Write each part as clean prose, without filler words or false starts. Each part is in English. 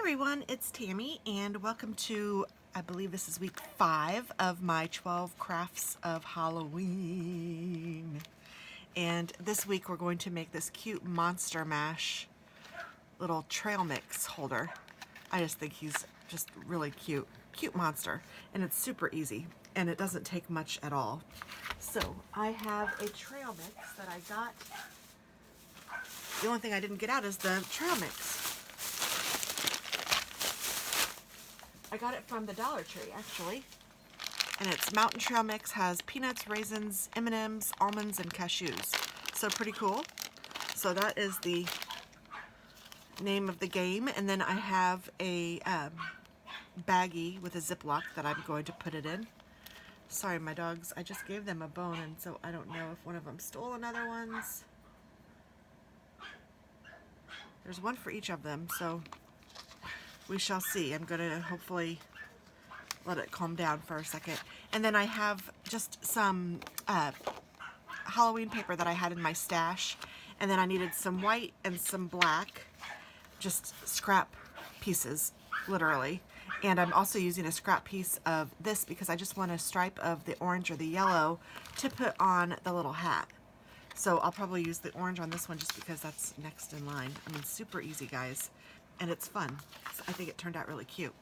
everyone, it's Tammy and welcome to, I believe this is week 5 of my 12 crafts of Halloween. And this week we're going to make this cute Monster Mash little trail mix holder. I just think he's just really cute monster, and it's super easy and it doesn't take much at all. So I have a trail mix that I got. The only thing I didn't get out is the trail mix. I got it from the Dollar Tree, actually. And it's Mountain Trail Mix, has peanuts, raisins, M&Ms, almonds, and cashews. So pretty cool. So that is the name of the game. And then I have a baggie with a Ziploc that I'm going to put it in. Sorry, my dogs, I just gave them a bone, and so I don't know if one of them stole another one's. There's one for each of them, so we shall see. I'm going to hopefully let it calm down for a second. And then I have just some Halloween paper that I had in my stash. And then I needed some white and some black, just scrap pieces, literally. And I'm also using a scrap piece of this because I just want a stripe of the orange or the yellow to put on the little hat. So I'll probably use the orange on this one just because that's next in line. I mean, super easy, guys. And it's fun. So I think it turned out really cute.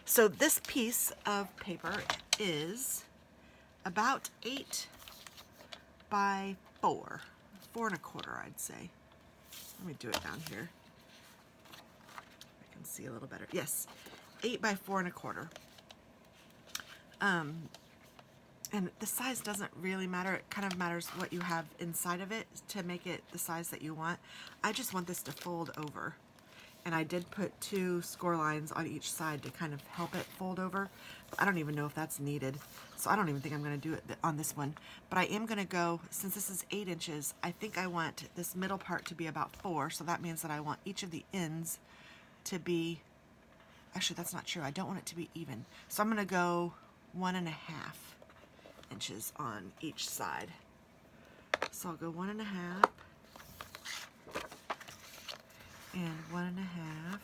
So this piece of paper is about 8 by 4, 4 1/4, I'd say. Let me do it down here. I can see a little better. Yes, 8 by 4 1/4. And the size doesn't really matter. It kind of matters what you have inside of it to make it the size that you want. I just want this to fold over. And I did put 2 score lines on each side to kind of help it fold over. But I don't even know if that's needed. So I don't even think I'm going to do it on this one. But I am going to go, since this is 8 inches, I think I want this middle part to be about 4. So that means that I want each of the ends to be, actually that's not true. I don't want it to be even. So I'm going to go 1.5 inches on each side. So I'll go 1.5. and 1.5.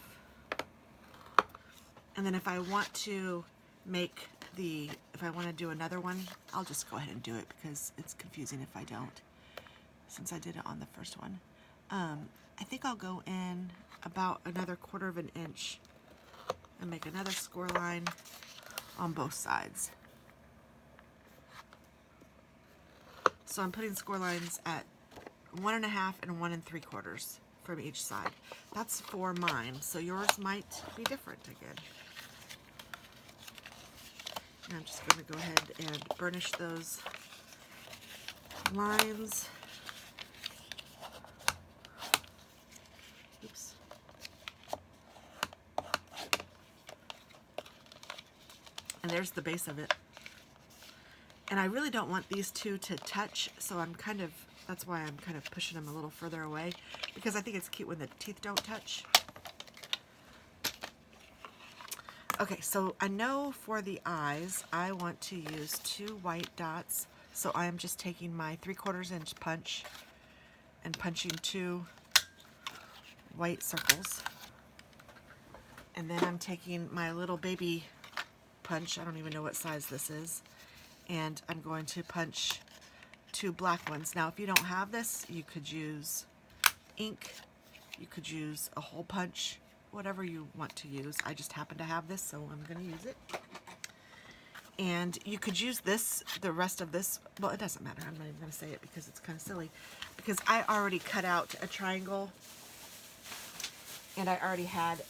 And then if I want to make if I want to do another one, I'll just go ahead and do it because it's confusing if I don't, since I did it on the first one. I think I'll go in about another 1/4 inch and make another score line on both sides. So I'm putting score lines at 1.5 and 1 3/4 from each side. That's for mine, so yours might be different again. And I'm just going to go ahead and burnish those lines. Oops. And there's the base of it. And I really don't want these two to touch, so that's why I'm kind of pushing them a little further away, because I think it's cute when the teeth don't touch. Okay, so I know for the eyes, I want to use 2 white dots. So I am just taking my 3/4 inch punch and punching 2 white circles. And then I'm taking my little baby punch, I don't even know what size this is, and I'm going to punch 2 black ones. Now, if you don't have this, you could use ink, you could use a hole punch, whatever you want to use. I just happen to have this, so I'm going to use it. And you could use this, the rest of this, well, it doesn't matter. I'm not even going to say it because it's kind of silly. Because I already cut out a triangle, and I already had,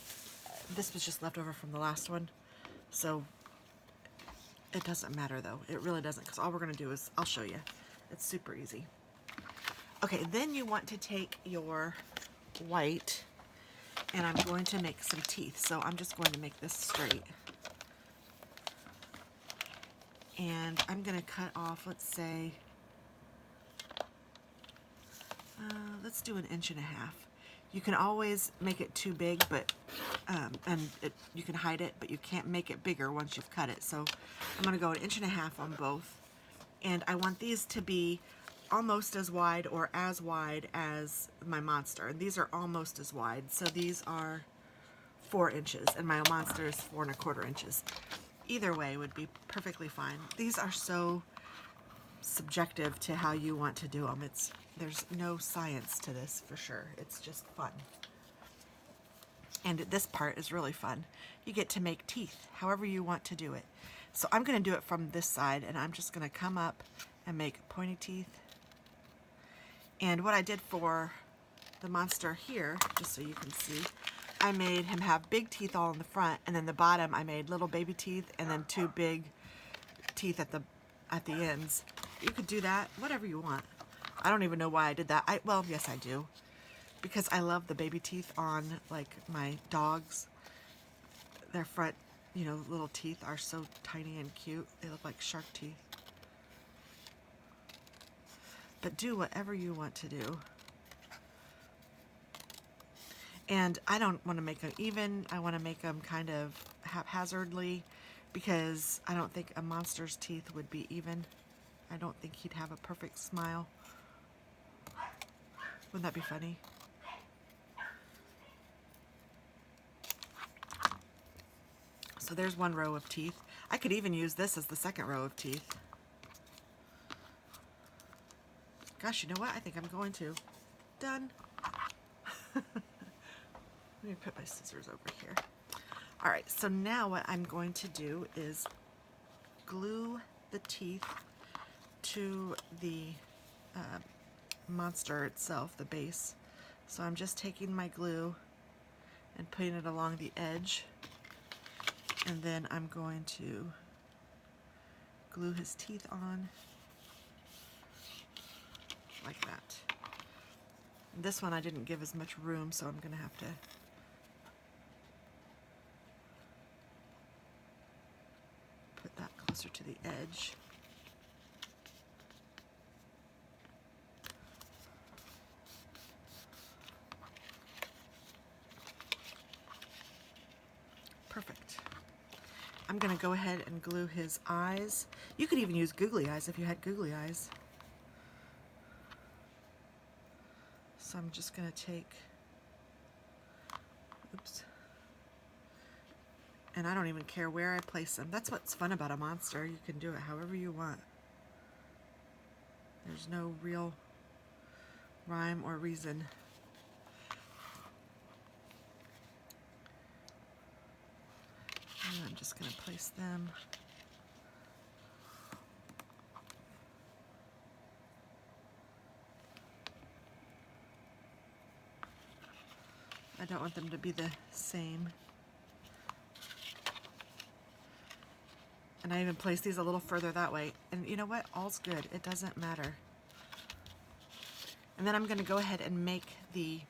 this was just left over from the last one. So it doesn't matter, though. It really doesn't, because all we're going to do is, I'll show you. It's super easy. Okay, then you want to take your white, and I'm going to make some teeth. So I'm just going to make this straight. And I'm going to cut off, let's say, let's do 1.5 inches. You can always make it too big, but you can hide it, but you can't make it bigger once you've cut it. So I'm going to go 1.5 inches on both. And I want these to be almost as wide or as wide as my monster. And these are almost as wide. So these are 4 inches, and my monster is 4¼ inches. Either way would be perfectly fine. These are so subjective to how you want to do them. There's no science to this for sure. It's just fun. And this part is really fun. You get to make teeth however you want to do it. So I'm going to do it from this side, and I'm just going to come up and make pointy teeth. And what I did for the monster here, just so you can see, I made him have big teeth all in the front, and then the bottom I made little baby teeth and then 2 big teeth at the ends. You could do that, whatever you want. I don't even know why I did that. Well, yes I do. Because I love the baby teeth on like my dogs. Their front, you know, little teeth are so tiny and cute. They look like shark teeth. But do whatever you want to do. And I don't want to make them even. I want to make them kind of haphazardly because I don't think a monster's teeth would be even. I don't think he'd have a perfect smile. Wouldn't that be funny? So there's 1 row of teeth. I could even use this as the 2nd row of teeth. Gosh, you know what? I think I'm going to. Done. Let me put my scissors over here. All right, so now what I'm going to do is glue the teeth to the monster itself, the base. So I'm just taking my glue and putting it along the edge, and then I'm going to glue his teeth on like that. And this one I didn't give as much room, so I'm going to have to put that closer to the edge. Perfect. I'm going to go ahead and glue his eyes. You could even use googly eyes if you had googly eyes. So I'm just going to take, oops, and I don't even care where I place them. That's what's fun about a monster. You can do it however you want. There's no real rhyme or reason. And I'm just going to place them I don't want them to be the same. And I even place these a little further that way. And you know what? All's good. It doesn't matter. And then I'm going to go ahead and make the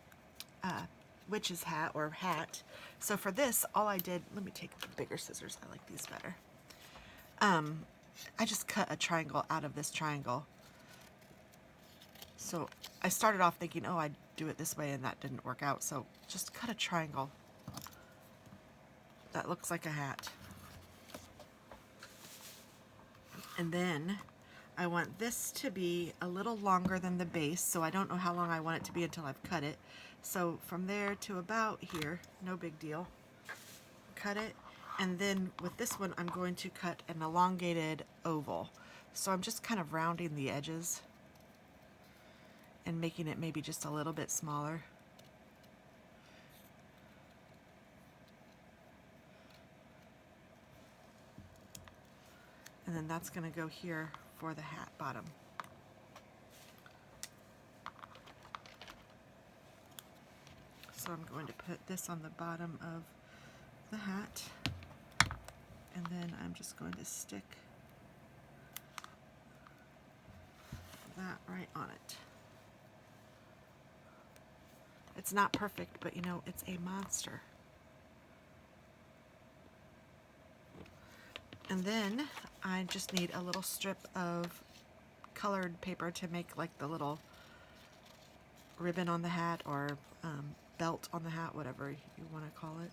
witch's hat or hat. So for this, all I did, let me take the bigger scissors. I like these better. I just cut a triangle out of this triangle. So I started off thinking, oh, I'd do it this way, and that didn't work out. So just cut a triangle. That looks like a hat. And then I want this to be a little longer than the base, so I don't know how long I want it to be until I've cut it. So from there to about here, no big deal. Cut it, and then with this one I'm going to cut an elongated oval. So I'm just kind of rounding the edges and making it maybe just a little bit smaller. And then that's going to go here for the hat bottom. So I'm going to put this on the bottom of the hat, and then I'm just going to stick that right on it. It's not perfect, but you know, it's a monster. And then I just need a little strip of colored paper to make like the little ribbon on the hat, or belt on the hat, whatever you want to call it.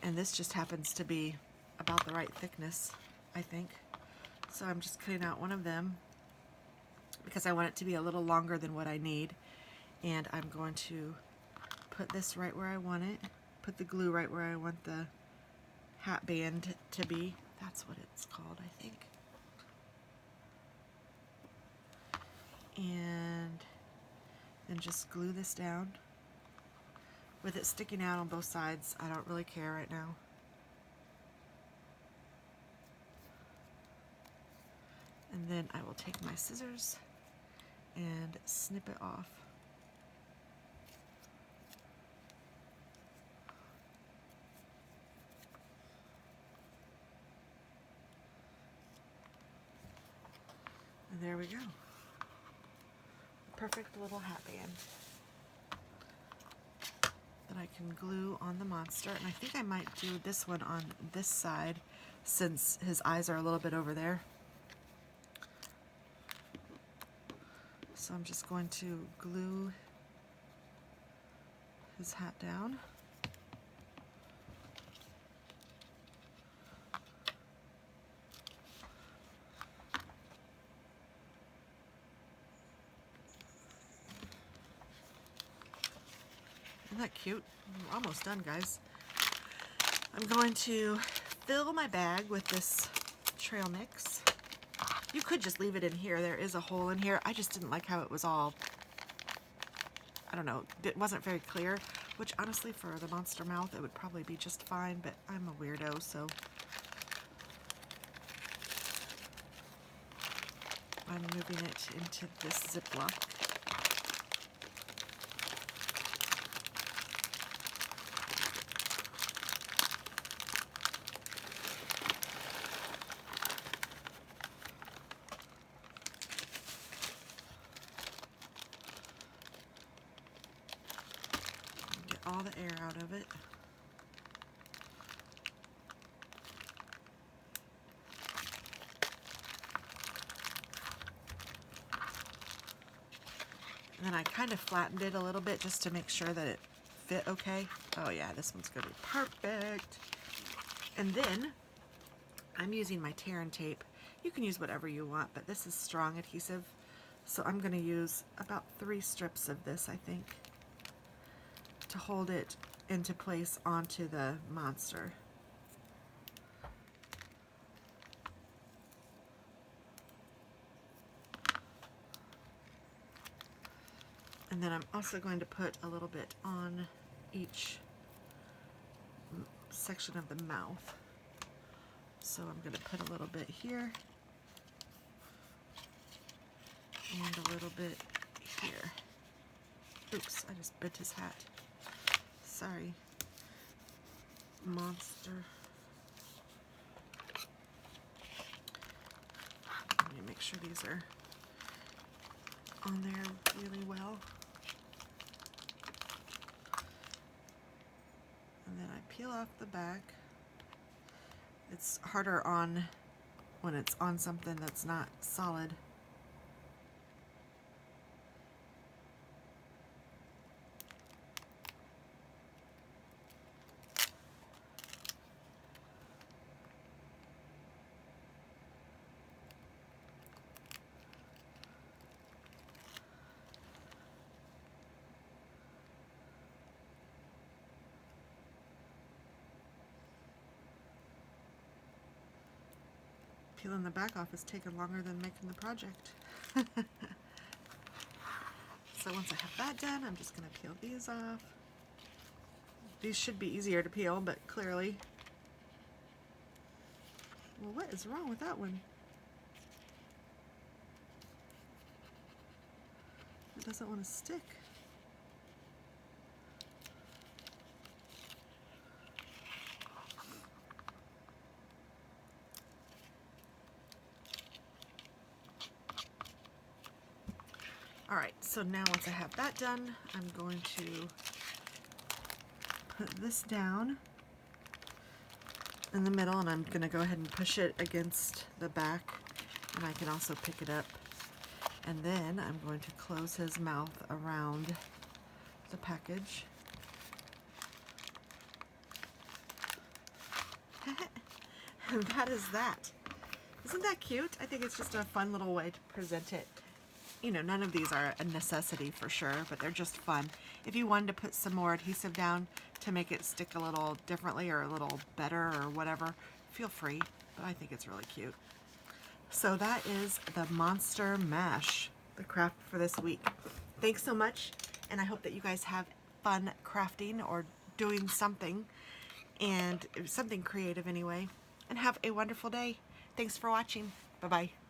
And this just happens to be about the right thickness, I think. So I'm just cutting out one of them because I want it to be a little longer than what I need. And I'm going to put this right where I want it. Put the glue right where I want the hat band to be. That's what it's called, I think. And then just glue this down. With it sticking out on both sides, I don't really care right now. And then I will take my scissors and snip it off. And there we go. Perfect little hat band that I can glue on the monster. And I think I might do this one on this side since his eyes are a little bit over there. So I'm just going to glue his hat down. Isn't that cute? We're almost done, guys. I'm going to fill my bag with this trail mix. You could just leave it in here. There is a hole in here. I just didn't like how it was all, I don't know, it wasn't very clear, which honestly for the monster mouth it would probably be just fine, but I'm a weirdo, so I'm moving it into this Ziploc. All the air out of it. And then I kind of flattened it a little bit just to make sure that it fit okay. Oh yeah, this one's gonna be perfect. And then I'm using my tear and tape. You can use whatever you want, but this is strong adhesive. So I'm gonna use about 3 strips of this, I think, to hold it into place onto the monster. And then I'm also going to put a little bit on each section of the mouth. So I'm going to put a little bit here and a little bit here. Oops, I just bit his hat. Sorry, monster. Let me make sure these are on there really well. And then I peel off the back. It's harder on when it's on something that's not solid. Peeling the back off has taken longer than making the project. So once I have that done, I'm just going to peel these off. These should be easier to peel, but clearly... Well, what is wrong with that one? It doesn't want to stick. Alright, so now once I have that done, I'm going to put this down in the middle, and I'm going to go ahead and push it against the back, and I can also pick it up. And then I'm going to close his mouth around the package. And that is that. Isn't that cute? I think it's just a fun little way to present it. you know, none of these are a necessity for sure, but they're just fun. If you wanted to put some more adhesive down to make it stick a little differently or a little better or whatever, feel free, but I think it's really cute. So that is the Monster Mash, the craft for this week. Thanks so much, and I hope that you guys have fun crafting or doing something, and something creative anyway, and have a wonderful day. Thanks for watching. Bye-bye.